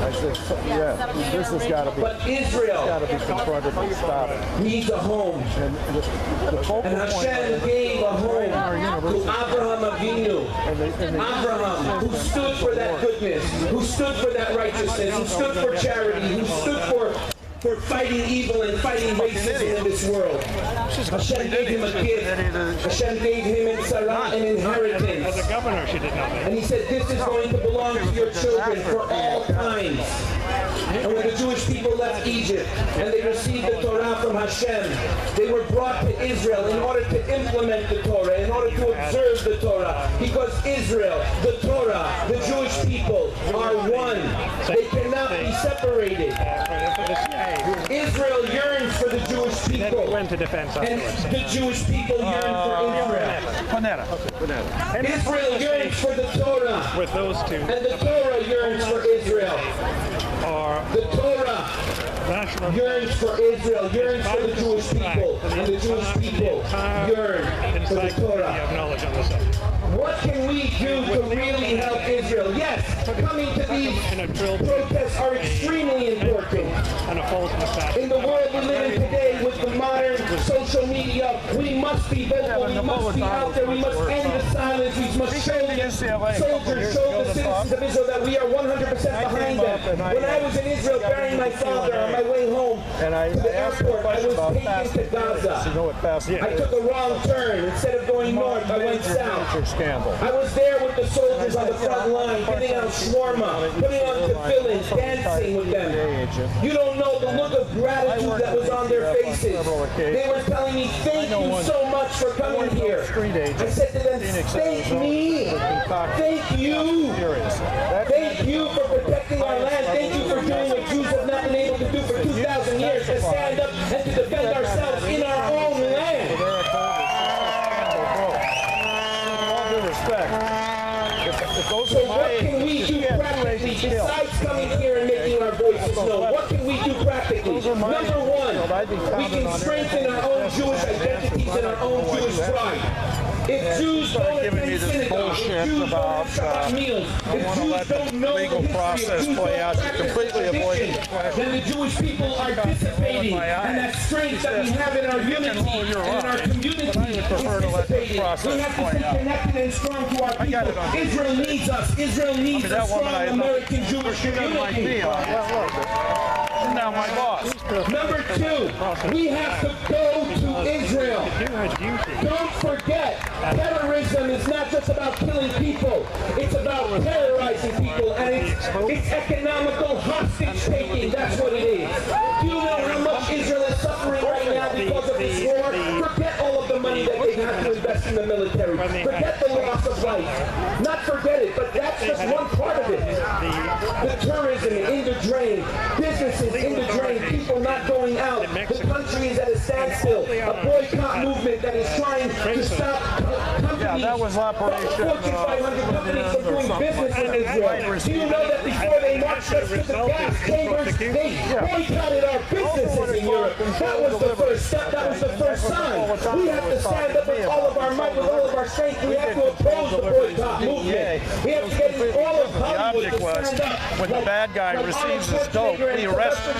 I said, yeah, this has got to be. But Israel got to be confronted and stopped. needs a home. And the focal And point Hashem gave a home to Abraham Avinu. Abraham, who stood for that goodness, who stood for that righteousness, who stood for charity, who stood for fighting evil and fighting racism in this world. Hashem gave him a gift. Hashem gave him in Sarah an inheritance. As a governor, she did not. And he said, this is going to belong to your children for all times. And when the Jewish people left Egypt and they received the Torah from Hashem, they were brought to Israel in order to implement the Torah, in order to observe the Torah. Because Israel, the Torah, the Jewish people are one. They cannot be separated. Israel yearns for the Jewish people. Went to defense And the Jewish people yearn for Israel. Israel yearns for the Torah. with those two. And the Torah yearns for Israel. Or The Torah national yearns for Israel, yearns for the Jewish people. And the Jewish people yearn for the Torah. of knowledge on the subject. What can we do to really help Israel? Yes, coming to these protests are extremely important. And a false mistake. In the world we live in today with the modern social media, we must be vocal, we must be out there, we must end the silence, we must show the soldiers, show the citizens of Israel that we are 100% behind them. When I was in Israel burying my father on my way home to the airport, I was taken to Gaza. I took a wrong turn. Instead of going north, I went south. I was there with the soldiers on the front line, giving out shawarma, putting on tefillin, dancing with them. You don't know the look of gratitude that was on their faces. They were telling me, thank you so much for coming here. I said to them, thank me. Thank you. Thank you for protecting our land. Thank you for doing what Jews have not been able to do for 2,000 years, to stand up and to defend ourselves in our own land. So what can we do practically besides coming here and making our voices known? What can we do practically? Number one, we can strengthen our own Jewish identities and our own Jewish pride. If Jews don't attend synagogue, if Jews don't have meals, if Jews don't know the history, if Jews don't practice tradition, then the Jewish people are dissipating, and that strength that we have in our unity and in our community is dissipating. We have to stay connected and strong to our people. Israel needs us. Israel needs a strong American Jewish community. Now my boss. Number two, we have to go to Israel. Don't forget, terrorism is not just about killing people. It's about terrorizing people, and it's economical hostage taking. That's what it is. Do you know how much Israel is suffering right now because of this war? Forget all of the money that they've had to invest in the military. Forget the loss of life. Not forget it, but that's just one part of it. The tourism in the drain, businesses in the drain, people not going out. The country is at a standstill. A boycott movement that is trying to stop companies, that was Operation Fortune 500 companies from doing business in Israel. Do you know that before they marched us to the gas chambers, they boycotted our businesses in Europe? That was the first step. That was the first sign. We have to stand up with all of our might, with all of our strength. We have to oppose the boycott movement. We have to get all of Hollywood to stand up. When the bad guy receives his dope, he arrests him.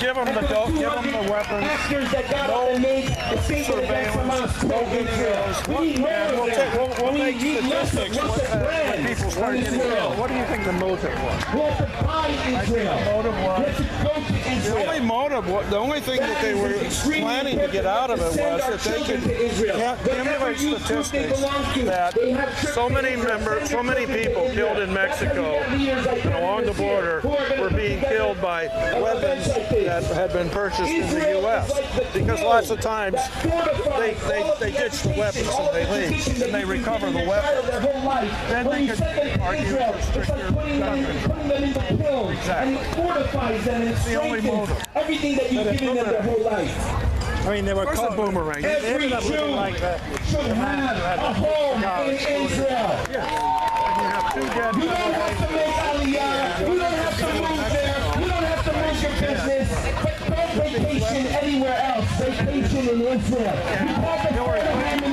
Give him the dope, give him the weapons. Actors that got up and made the statement against Hamas. We need more of that. We need less of people's brands in Israel. What do you think the motive was? We have to buy Israel. We have to go to Israel. The only thing that they were planning to get out of it was that they could accumulate statistics that so many people killed in Mexico and along the border were being killed by weapons that had been purchased in the U.S. Because lots of times they ditch the weapons and they leave and they recover the weapons. Then they could argue for stricter gun control. And it fortifies them and it strengthens everything that you've given them their whole life. I mean, they were called boomerang. Every Jew should have a home in Israel. You don't have to make Aliyah. You don't have to move there. You don't have to move your business. But don't vacation anywhere else. Vacation in Israel. You have to go in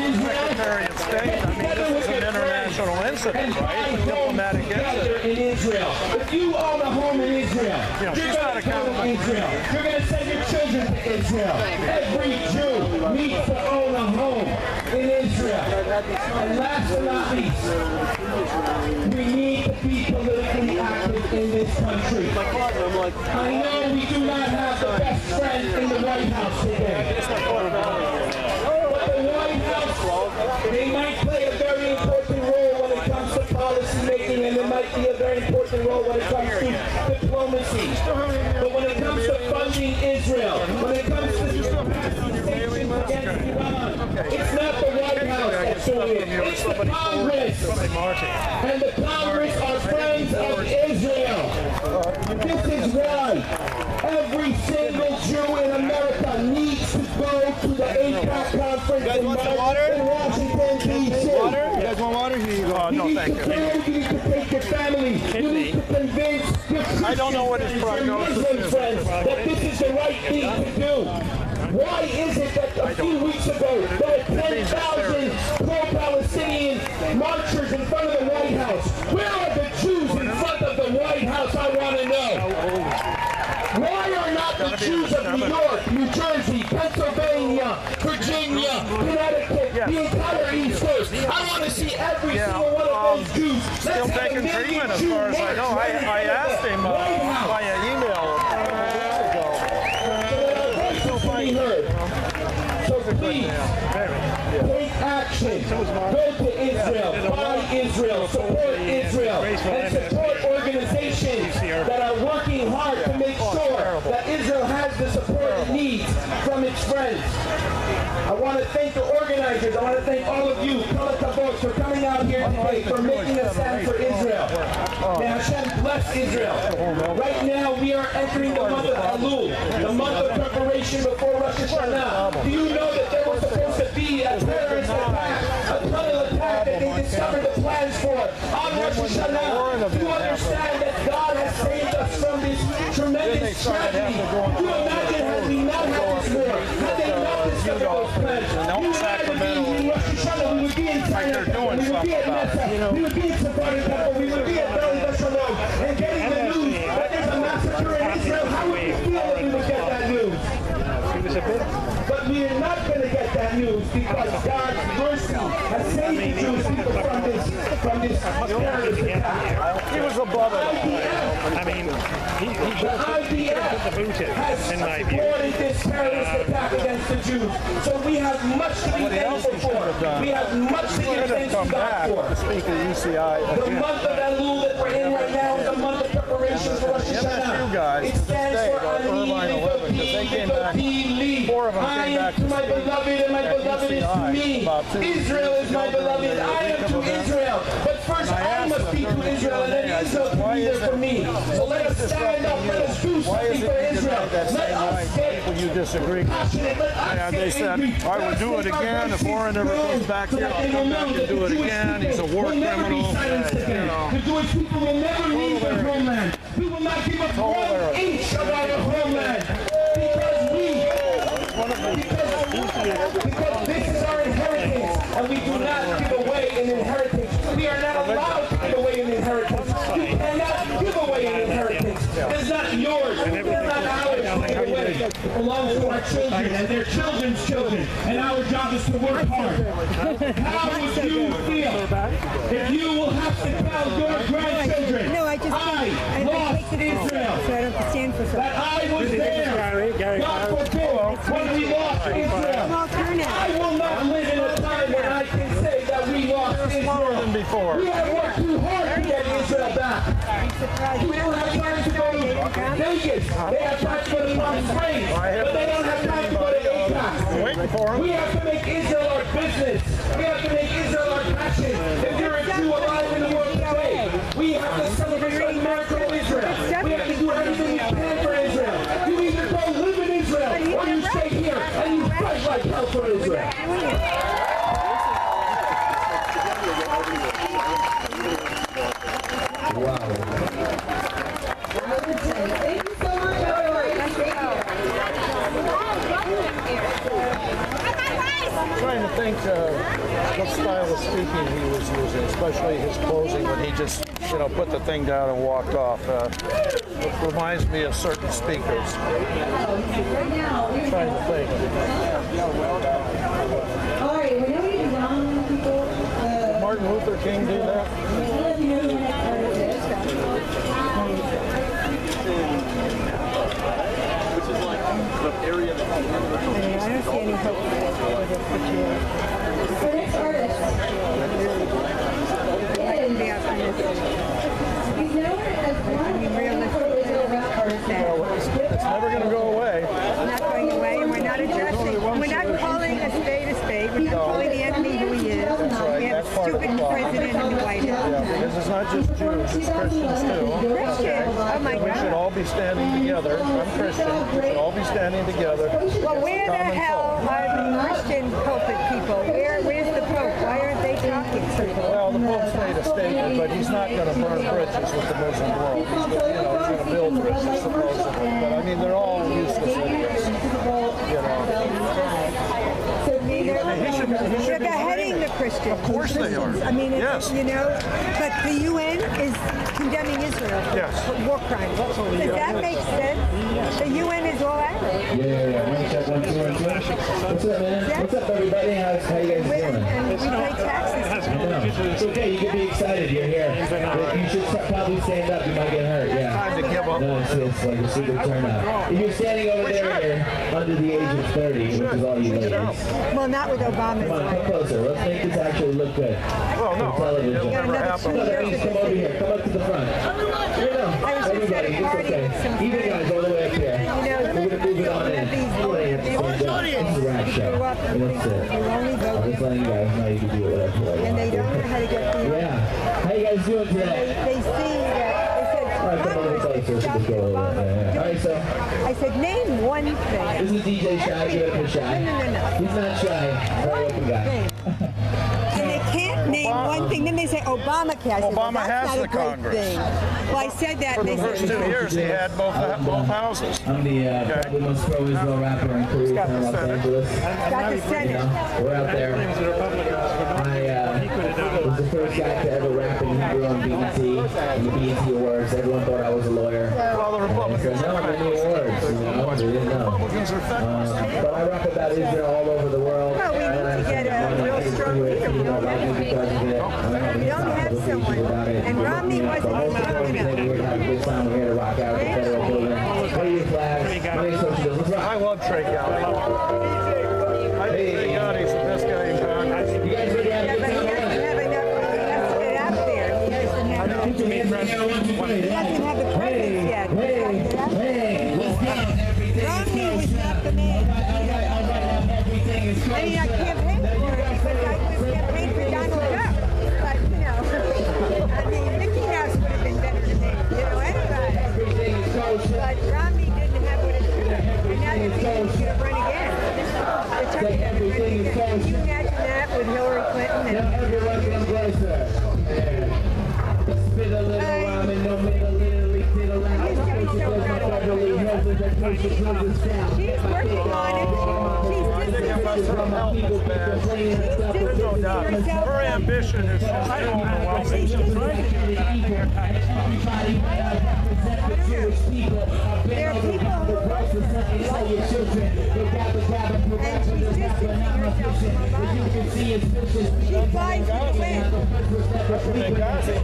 Israel. Secretary of State, I mean, this is an international incident, right? A diplomatic incident. Israel. If you own a home in Israel, you're going to go to Israel. You're going to send your children to Israel. Every Jew needs to own a home in Israel. And last but not least, we need to be politically active in this country. I know we do not have the best friend in the White House today. But the White House, they might play a very important role when it comes to policy making, and there might be a very important role when it comes to diplomacy. But when it comes to funding Israel, when it comes to sanctions against Iran, it's not the White House that's doing it. It's the Congress. And the Congress are friends of Israel. This is why every single Jew in America needs to go to the AIPAC conference in Washington, D.C. You guys want water? Here you go. No, thank you. You need to take your family. You need to convince your Christian I don't know what his prognosis Muslim is. friends that this is the right thing to do. Why is it that a few weeks ago there were 10,000 pro-Palestinian marchers in front of the White House? Where are the Jews in front of the White House? I want to know. Why are not the Jews of New York, New Jersey, Pennsylvania, Virginia, Connecticut, the entire East Coast? I want to see every single one of those Jews. Still taking treatment as far as I know. I asked him via email heard. So please, take action. Go to Israel, buy Israel, support Israel, and support organizations that are working hard to make sure that Israel has the support it needs from its friends. I want to thank the organizers. I want to thank all of you, folks, for coming out here today, for making a stand for Israel. May Hashem bless Israel. Right now, we are entering the month of Elul, the month of preparation before Rosh Hashanah. Do you know that there was supposed to be a terrorist attack, a tunnel attack that they discovered the plans for on Rosh Hashanah? Do you understand that God has saved us from this tremendous tragedy? Do you imagine had we not had this war, had they not discovered those plans? You and I would be in Rosh Hashanah, we would be in China, we would be at Mesa, we would be in Sephardi Temple, we would be at Beli Shalom, and getting the news that there's a massacre in Israel. How would we feel if we would get that news? But we are not going to get that news because God's mercy has saved the Jewish people from this terrorist attack. He was above it. I mean, he The IDF has supported this terrorist attack against the Jews. So we have much to be thankful for. We have much to give thanks to God for. Speak of UCI. The month of Elul that we're in right now is a month of preparation for Rosh Hashanah. It stands for Ani Levi. I am to my beloved and my beloved is to me. Israel is my beloved. I am to Israel. But first I must be to Israel and then Israel can be there for me. So let us stand up. Let us do something for Israel. Let us get You disagree. passionate. Let us And they get said, angry. I would do it again. If Warren ever comes back here, I'll come back and do it again. He's a war criminal. The Jewish people will never leave their homeland. We will not give up 1 inch of our homeland because this is our inheritance, and we do not give away an inheritance. We are not allowed to give away an inheritance. You cannot give away an inheritance. It's not yours. It's not ours to give away. It belongs to our children and their children's children, and our job is to work hard. How would you feel if you will have to tell your grandchildren, No, I lost Israel, so I don't have to stand for something. that I was there, God forbid, when we lost Israel. I will not live in a time when I can say that we lost Israel. Before. We have worked too hard to get Israel back. We don't have time to go to Vegas. They have time to go to Palm Springs, but they don't have time to go to AIPAC. Waiting for him. We have to make Israel our business. We have to make Israel our passion. If you're a Jew alive in the world today, we have to celebrate the miracle of Israel. We have to do everything we can for Israel. You either go live in Israel or you stay here and you fight like hell for Israel. Wow. Thank you so much, everyone. Trying to think what style of speaking he was using, especially his closing when he just, put the thing down and walked off. It reminds me of certain speakers. I'm trying to think. All right, whenever you're young people, Did Martin Luther King do that? let me know the next part of this. I don't see any hope for this situation. The next artist he's known as one of the It's never going to go away. not going away, and we're not addressing, we're not calling a spade, we're not calling the enemy who he is. right. We have a That's part of the stupid problem. president in the White House. Yeah, because it's not just Jews, it's Christians too. Christians, oh my We should God. all be standing together. I'm Christian. We should all be standing together. Well, where the Common hell foe. are the Christian pulpit people? Where's the Pope? Why aren't they talking? Well, the Pope's made a statement, but he's not going to burn bridges with the Muslim world. He's going to build bridges, supposedly. But I mean, they're all useless idiots. They're beheading the Christians. Of course they are. I mean, Yes. but the UN is condemning Israel for Yes. war crimes. Does that make sense? The UN is all out. Yeah. One check, 1, 2, 1, 2. What's up, man? What's up, everybody? How you guys doing? And we pay taxes. I know. It's okay. You can be excited. You're here. But you should probably stand up. You might get hurt. Yeah. Time to give up. No, it's like a super turn up. If you're standing over there, you're under the age of 30, which is all you need. Well, not with Obama. Come on, come closer. Let's make this actually look good. Well, no, Television. it'll never happen. No, that means come over here. Come up to the front. Everybody, it's okay. Even guys all the way up here. We're going to move it on in. It's a rap show. That's it. I'm just letting you guys know you can do whatever. And they don't know how to get the Yeah. How you guys doing today? they see that All right, they come on, said closer. Congress Let's go over there. Yeah. All right, so I said, name one thing. this is DJ Shy. Give it up for Shy. No. He's not shy. Very open guy. And they can't name one thing. Then they say Obamacare. I said, well, Obama that's has not the a great Congress. thing. Well, I said that. For And the they first 2 said, years, he had both houses. I'm the probably most pro-Israel rapper in Koreatown, Los Angeles. got the You Senate. know, we're out there. I was the first guy to ever rap in Hebrew on BET, in the BET Awards. Everyone thought I was a lawyer. Well, the And I Republicans said, no, I'm in the awards. They didn't know. Republicans are fed. But I rap about Israel all over the world. Well, we need to get a real strong leader. We don't have one. We don't have someone. And Romney wasn't strong enough. We're having a good time. We're here to rock out at the federal building. What are your flags? My name's Social Justice. Let's rock. I love Trey Gowdy. I think Trey Gowdy's the best guy in Congress. You guys ready to have Yeah, a but good he time? doesn't have enough. He has to get out there. He doesn't have the, Put your hands together, 1, 2, 3. he doesn't have the presence yet. Hey, let's dance. Romney was not the man. I mean, I campaigned for it because I was campaigning for Donald Trump. But, I mean, Mickey Mouse would have been better than me. Anybody. But Romney didn't have what it took. And now the people going to run again. The Trump's going to run again. Can you imagine that with Hillary Clinton? Spit a little rhyme and don't make a little leak to the line. She's working on it. She's There's no doubt. Her ambition is just overwhelming. There are people who work for her. And she's distancing herself from Obama. She flies to the wind. Well, Benghazi.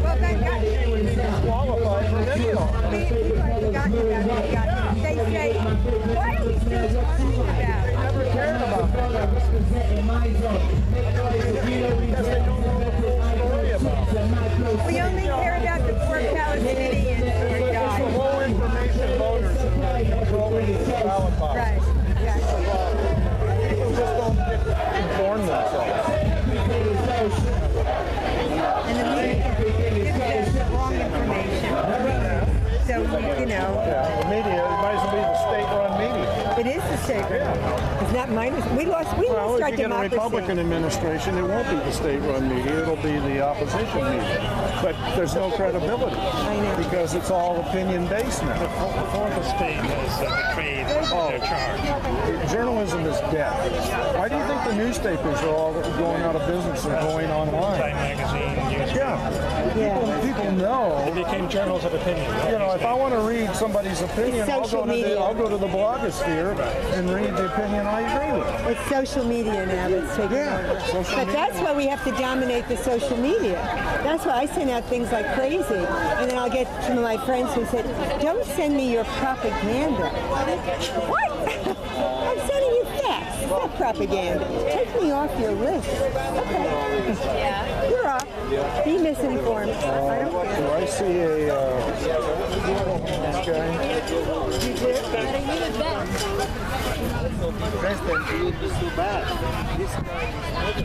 Qualified for any of them. People have forgotten about Benghazi. They say, why are we still talking about it? Never cared about that. We only care about the poor Palestinians who are The dying. low information voters that controlling the ballot box. Right. People just don't inform themselves. And the media gives us wrong information. So, Yeah, the media, it might as well be the state-run media. it is the state. It's not mine. We lost Well, our if you get a democracy. Republican administration, it won't be the state-run media. It'll be the opposition media. but there's no credibility. I know. Because it's all opinion-based now. The fourth estate has betrayed their charge. Journalism is dead. Why do you think the newspapers are all going out of business and going online? Time magazine, newspaper. Yeah. People know. They became journals of opinion. You know, if I want to read somebody's opinion, I'll go to the blogosphere and read the opinion I agree with. It's social media now that's taking over. But that's why we have to dominate the social media. That's why I send out things like crazy. And then I'll get some of my friends who said, don't send me your propaganda. What? I'm sending you facts. It's not propaganda. Take me off your list. Okay. Yeah. You're off. Be misinformed. I don't care. Do I see a guy? You do? President, this is too bad. This guy is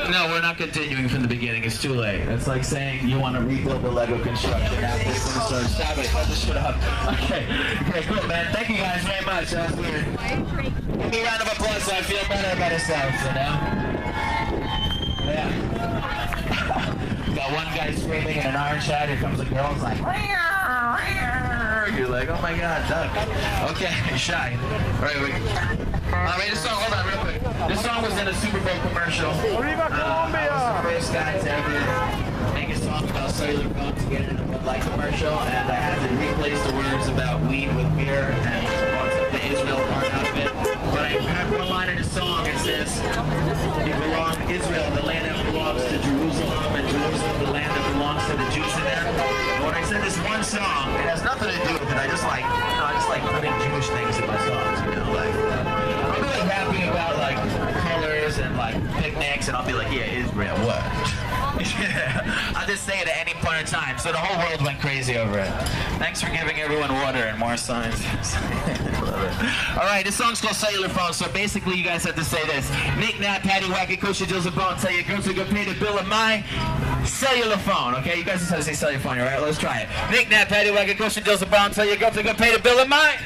No, we're not continuing from the beginning. It's too late. It's like saying you want to rebuild the Lego construction after this thing starts. Stop it. Shut this shit up. Okay, cool, man. Thank you guys very much. That was weird. Give me a round of applause so I feel better about ourselves, you know? Yeah. Got one guy screaming in an orange hat. Here comes a girl. It's like, you're like, oh my God, duck. Okay, shy. All right, wait, this song, hold on real quick. This song was in a Super Bowl commercial. Arriba Colombia! I was the first guy to ever make a song about cellular phone to get in a Bud Light commercial, and I had to replace the words about weed with beer and the Israel part of it. But I have one line in the song. It says, "You belong, Israel, the land that belongs to Jerusalem, and Jerusalem, the land that belongs to the Jews in there." When I said this one song, it has nothing to do with it. I just like putting Jewish things in my songs, you know, like. I'm really happy about like colors and like picnics, and I'll be like, yeah, Israel, what? Yeah. I'll just say it at any point in time. So the whole world went crazy over it. Thanks for giving everyone water and more signs. Love it. All right, this song's called Cellular Phone. So basically, you guys have to say this: Nick, Nat, Patty, Wacky, Coach, Joseph Bone. Tell your girls to go pay the bill of my cellular phone. Okay, you guys just have to say cellular phone. All right, let's try it. Nick, Nat, Patty, Wacky, Coach, Joseph Bone. Tell your girls to go pay the bill of mine.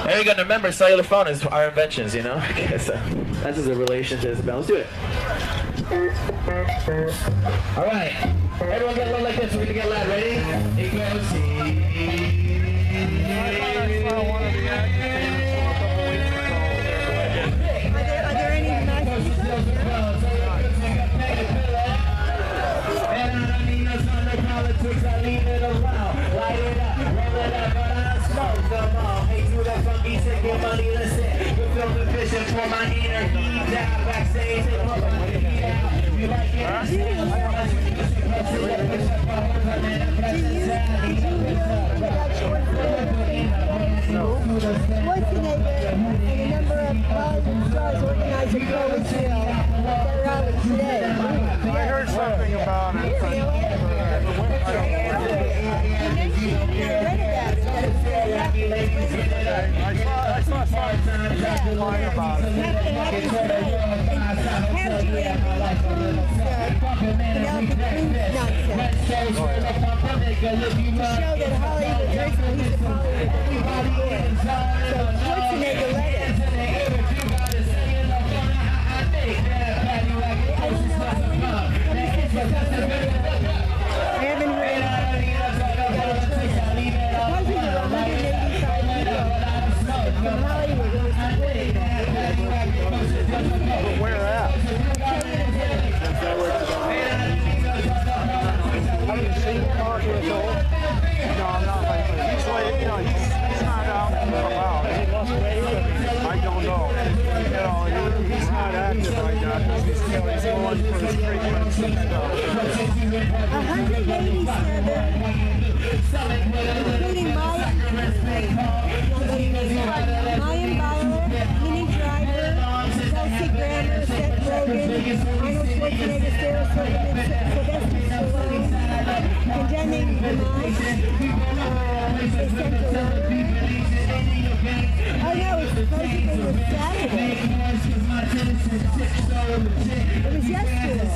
There you go. Remember, cellular phone is our inventions, you know? Okay, so that's just a relation to this bell. Let's do it. All right. Everyone get low like this. We're going to get loud. Ready? It goes. Are there any nice for my inner heat down backstage and all you like Schwarzenegger and a number of Hollywood stars organized a college show at their rally today. I heard something about it. I saw something lying about it. To show that Hollywood drinks a piece of Hollywood. So Schwarzenegger led it. I haven't heard from Hollywood. Where at? Have you seen Mark Little? No, I'm not like he's like, you know, he's not out and about. I don't know. You know, he's not active like that because he's going for his treatments and stuff. 187, including Mayan Byler, Minnie Driver, Kelsey Grammer, Seth Rogen, Arnold Schwarzenegger, Sarah Silverman, Sylvester Stallone, condemning Hamas. They sent a letter. Oh no, it's supposedly was Saturday. It was yesterday.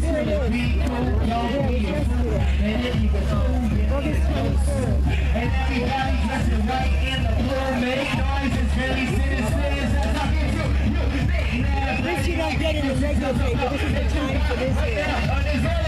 Here it is. Yeah, it was yesterday. August 23rd. write in his regular paper. This is the time for this here.